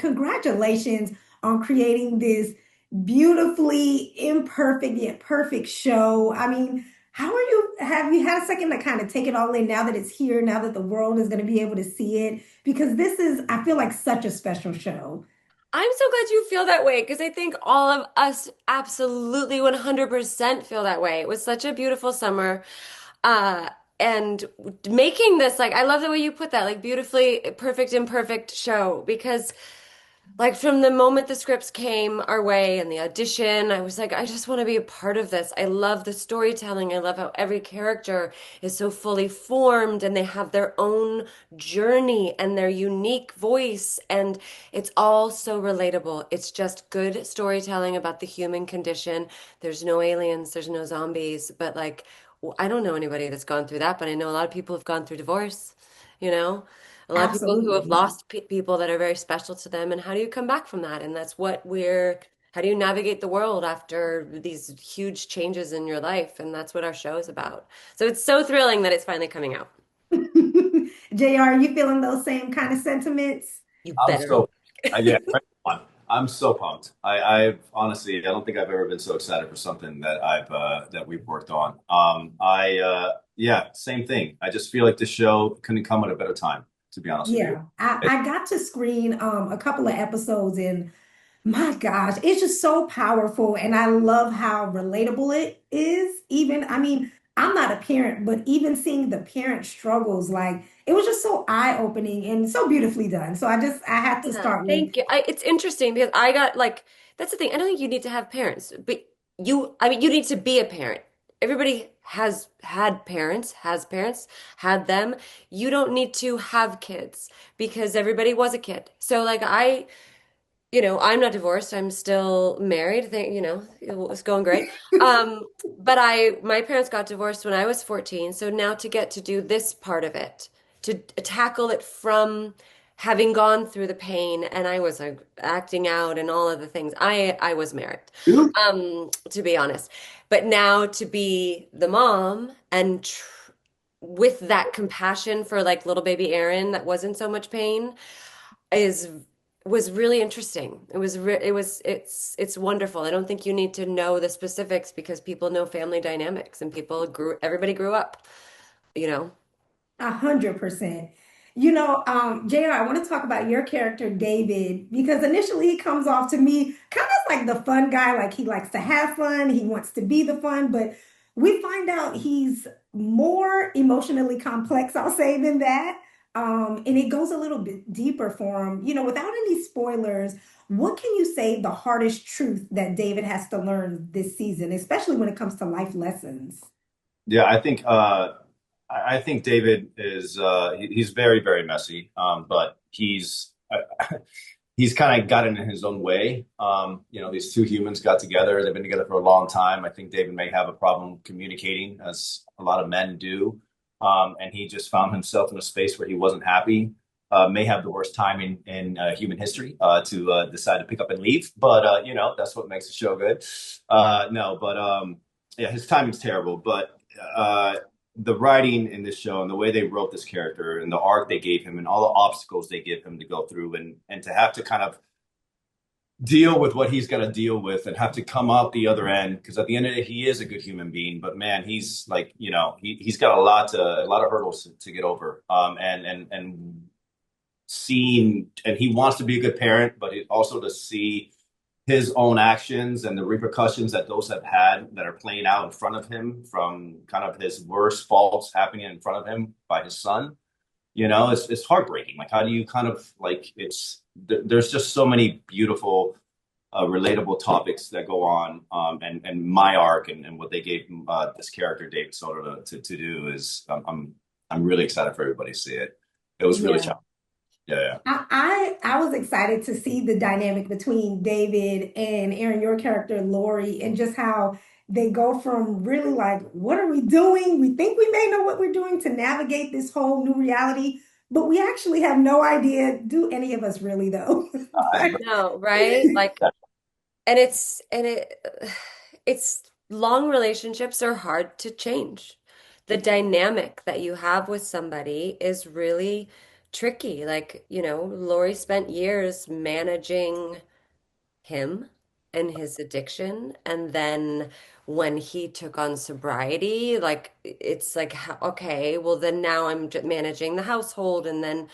congratulations on creating this beautifully imperfect yet perfect show. I mean, how are you? Have you had a second to kind of take it all in now that it's here, now that the world is going to be able to see it? Because this is, I feel like, such a special show. I'm so glad you feel that way because I think all of us absolutely 100% feel that way. It was such a beautiful summer. Uh, and making this, like, I love the way you put that, like, beautifully perfect, imperfect show because like from the moment the scripts came our way and the audition, I was like, I just want to be a part of this. I love the storytelling. I love how every character is so fully formed and they have their own journey and their unique voice. And it's all so relatable. It's just good storytelling about the human condition. There's no aliens, there's no zombies, but like, I don't know anybody that's gone through that, but I know a lot of people have gone through divorce, you know? A lot of people who have Absolutely. lost pe people that are very special to them, and how do you come back from that? And that's what how do you navigate the world after these huge changes in your life? And that's what our show is about. So it's so thrilling that it's finally coming out. JR, you feeling those same kind of sentiments? You I'm better. so, yeah, right on. I'm so pumped. I've honestly, I don't think I've ever been so excited for something that that we've worked on. Yeah, same thing. I just feel like the show couldn't come at a better time, to be honest with you. Yeah, I got to screen a couple of episodes and my gosh, it's just so powerful and I love how relatable it is. Even, I mean, I'm not a parent, but even seeing the parent struggles, like it was just so eye-opening and so beautifully done. So I had to Yeah, start with, thank you. It's interesting because I got like that's the thing. I don't think you need to have parents, but I mean, you need to be a parent. Everybody has had parents, has parents, had them. You don't need to have kids because everybody was a kid. So like I'm not divorced. I'm still married. It was going great. But my parents got divorced when I was 14. So now to get to do this part of it, to tackle it from having gone through the pain, and I was like acting out and all of the things. I was married, to be honest. But now to be the mom and tr with that compassion for like little baby Erinn that wasn't so much pain is was really interesting. It's wonderful. I don't think you need to know the specifics because people know family dynamics and everybody grew up, you know. 100%. JR, I want to talk about your character, David, because initially he comes off to me kind of like the fun guy, like he likes to have fun, he wants to be the fun, but we find out he's more emotionally complex, I'll say, than that. And it goes a little bit deeper for him. Without any spoilers, what can you say the hardest truth that David has to learn this season, especially when it comes to life lessons? Yeah, I think David is he's very very messy, but he's kind of gotten in his own way. These two humans got together; they've been together for a long time. I think David may have a problem communicating, as a lot of men do, and he just found himself in a space where he wasn't happy. May have the worst time in human history to decide to pick up and leave, but that's what makes the show good. No, but yeah, his timing's terrible, but uh, the writing in this show and the way they wrote this character and the arc they gave him and all the obstacles they give him to go through and to have to kind of deal with what he's got to deal with and have to come out the other end because at the end of the day he is a good human being but man he's like he's got a lot of hurdles to get over and seeing and he wants to be a good parent but also to see his own actions and the repercussions that those have had that are playing out in front of him from kind of his worst faults happening in front of him by his son. It's heartbreaking. Like, how do you kind of like there's just so many beautiful, relatable topics that go on. And my arc and what they gave this character, David Soto, to do is I'm really excited for everybody to see it. It was really Yeah. challenging. Yeah, yeah. I was excited to see the dynamic between David and Aaron, your character, Lori, and just how they go from really like, what are we doing? We think we may know what we're doing to navigate this whole new reality, but we actually have no idea. Do any of us really, though? I know, right? Like, it's long relationships are hard to change. The dynamic that you have with somebody is really tricky. Like, Lori spent years managing him and his addiction. And then when he took on sobriety, like, it's like, okay, well, then now I'm managing the household. And then,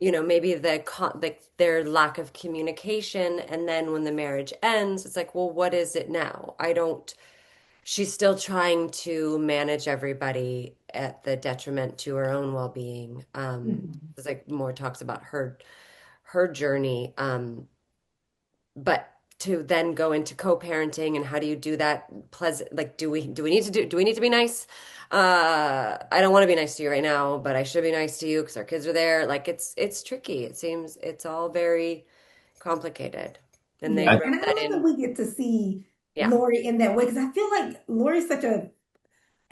maybe like their lack of communication. And then when the marriage ends, it's like, well, what is it now? She's still trying to manage everybody at the detriment to her own well-being. Mhm. It's like more talks about her journey. But to then go into co-parenting and how do you do that pleasant, like do we need to be nice? I don't want to be nice to you right now, but I should be nice to you because our kids are there. Like it's tricky. It seems it's all very complicated. And they Yeah, I, and wrote I that love that in. we get to see Yeah. Lori in that way because I feel like Lori's such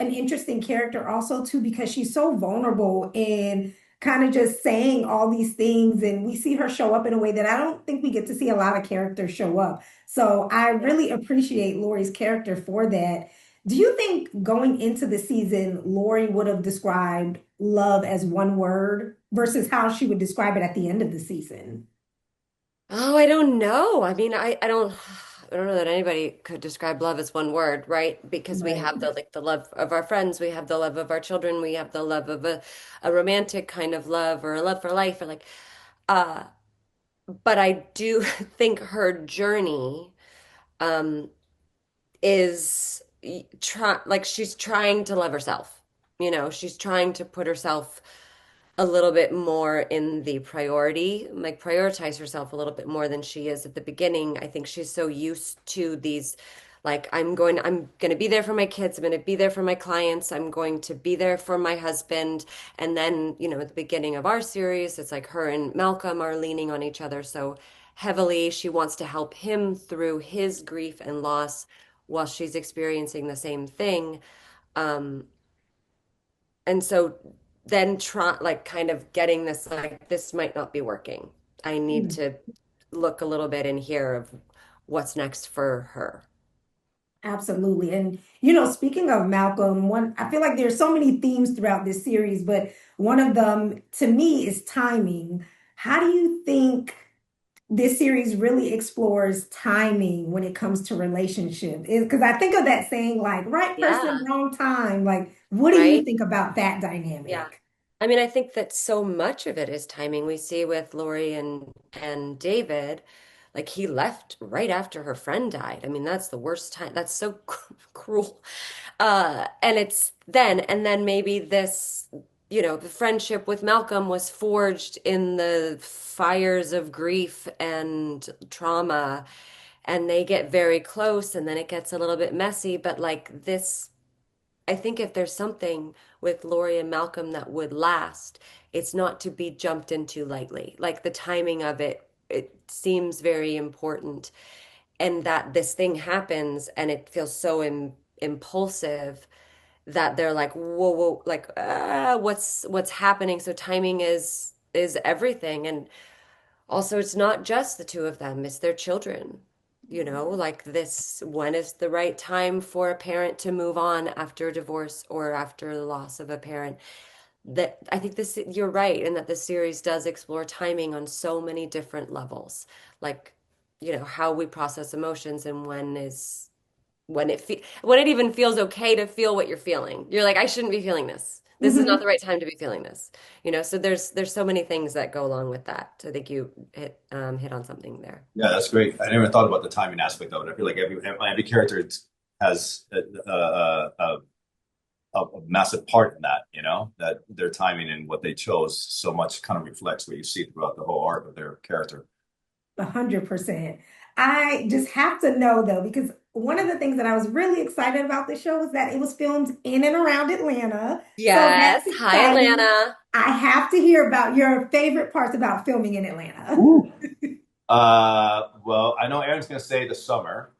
an interesting character also too because she's so vulnerable and kind of just saying all these things and we see her show up in a way that I don't think we get to see a lot of characters show up. So I Yeah. really appreciate Lori's character for that. Do you think going into the season, Lori would have described love as one word versus how she would describe it at the end of the season? Oh, I don't know. I mean, I don't know that anybody could describe love as one word, right? Because we Right. have the love of our friends, we have the love of our children, we have the love of a romantic kind of love or a love for life or like uh but I do think her journey um is like she's trying to love herself. She's trying to put herself a little bit more in the priority, like prioritize herself a little bit more than she is at the beginning. I think she's so used to these, like, I'm going to be there for my kids. I'm going to be there for my clients. I'm going to be there for my husband. And then, at the beginning of our series, it's like her and Malcolm are leaning on each other so heavily. She wants to help him through his grief and loss while she's experiencing the same thing. Um, and so then try like kind of getting this like this might not be working. I need to look a little bit in here of what's next for her. Absolutely. And speaking of Malcolm, one I feel like there's so many themes throughout this series, but one of them to me is timing. How do you think this series really explores timing when it comes to relationship? Because I think of that saying like right person, Yeah, wrong time. Like, what do you right? think about that Yeah. dynamic? I mean, I think that so much of it is timing. We see with Lori and David, like he left right after her friend died. I mean, that's the worst time. That's so cruel. And it's then, and then maybe this, the friendship with Malcolm was forged in the fires of grief and trauma, and they get very close, and then it gets a little bit messy. But like this, I think if there's something with Lori and Malcolm that would last, it's not to be jumped into lightly. Like the timing of it seems very important, and that this thing happens and it feels so impulsive that they're like, whoa, whoa, like, what's happening? So timing is everything, and also it's not just the two of them; it's their children. Like this, when is the right time for a parent to move on after a divorce or after the loss of a parent? That I think this, you're right, and that this series does explore timing on so many different levels, like, how we process emotions and when it even feels okay to feel what you're feeling. You're like, I shouldn't be feeling this. This is not the Mhm. right time to be feeling this. So there's so many things that go along with that. So I think you hit on something there. yeah, that's great. I never thought about the timing aspect of it. I feel like every character has a massive part in that, that their timing and what they chose so much kind of reflects what you see throughout the whole arc of their character. 100%. I just have to know though, because one of the things that I was really excited about the show was that it was filmed in and around Atlanta. So that's Yes. Hi, exciting. Atlanta. I have to hear about your favorite parts about filming in Atlanta. Ooh. Well, I know Erin's going to say the summer.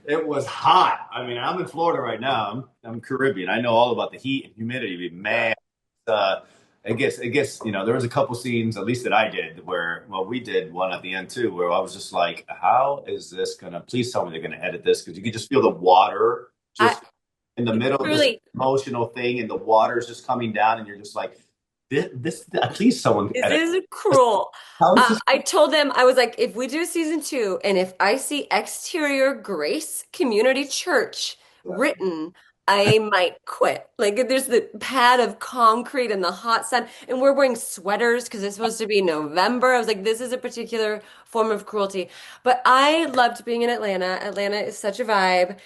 It was hot. I mean, I'm in Florida right now. I'm Caribbean. I know all about the heat and humidity. Man, uh, it gets. There was a couple scenes, at least that I did, where well, we did one at the end too, where I was just like, how is this gonna? Please tell me they're gonna edit this because you could just feel the water I just in the middle of this truly, emotional thing, and the water's just coming down, and you're just like, this at least someone This edit. is cruel. How is this? I told them, I was like, if we do season two, and if I see exterior Grace Community Church written, I might quit. Like, there's the pad of concrete and the hot sun, and we're wearing sweaters because it's supposed to be November. I was like, this is a particular form of cruelty. But I loved being in Atlanta. Atlanta is such a vibe.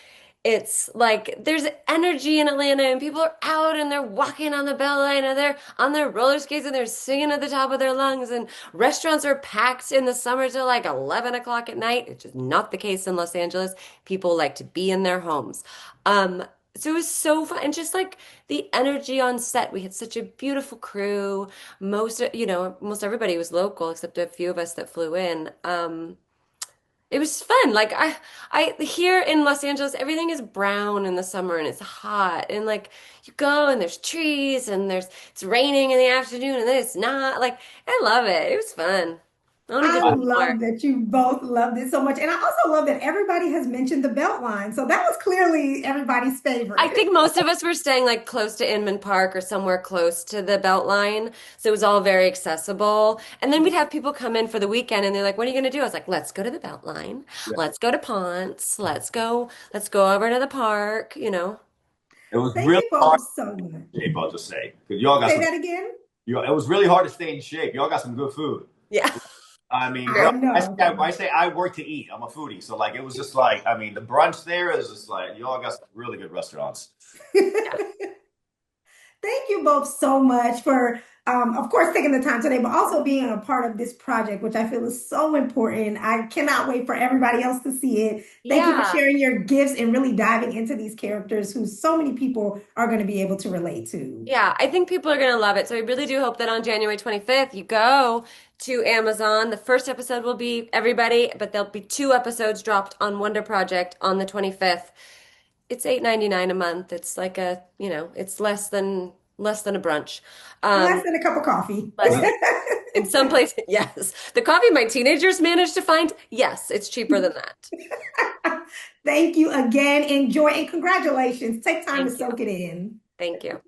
It's like there's energy in Atlanta and people are out and they're walking on the Beltline and they're on their roller skates and they're singing at the top of their lungs and restaurants are packed in the summer till like 11 o'clock at night, which is not the case in Los Angeles. People like to be in their homes. Um, so it was so fun and just like the energy on set. We had such a beautiful crew. Most everybody was local except a few of us that flew in. It was fun. Like I here in Los Angeles, everything is brown in the summer and it's hot. And like you go and there's trees and it's raining in the afternoon and then it's not. Like I love it. It was fun. I want to I go do more. love that you both loved it so much. And I also love that everybody has mentioned the Beltline. So that was clearly everybody's I favorite. think most of us were staying like close to Inman Park or somewhere close to the Beltline. So it was all very accessible. And then we'd have people come in for the weekend and they're like, what are you going to do? I was like, let's go to the Beltline. Yeah. Let's go to Ponce. Let's go over to the park. It was Thank really you hard both so much. to shape, I'll just say. Because y'all got Say some that again. it was really hard to stay in shape. Y'all got some good food. Yeah. I mean, I True. know. I say I work to eat. I'm a foodie. So like it was just like, I mean, the brunch there is just like y'all got some really good restaurants. Yeah. Thank you both so much for, of course, taking the time today, but also being a part of this project, which I feel is so important. I cannot wait for everybody else to see it. Thank you for Yeah. sharing your gifts and really diving into these characters who so many people are going to be able to relate to. Yeah, I think people are going to love it. So I really do hope that on January 25th, you go to Amazon. The first episode will be everybody, but there'll be two episodes dropped on Wonder Project on the 25th. It's $8.99 a month. It's like it's less than a brunch. Less Um, than a cup of coffee. less in some places, yes. The coffee my teenagers managed to find, yes, it's cheaper than that. Thank you again. Enjoy and congratulations. Take time to Thank you. soak it in. Thank you.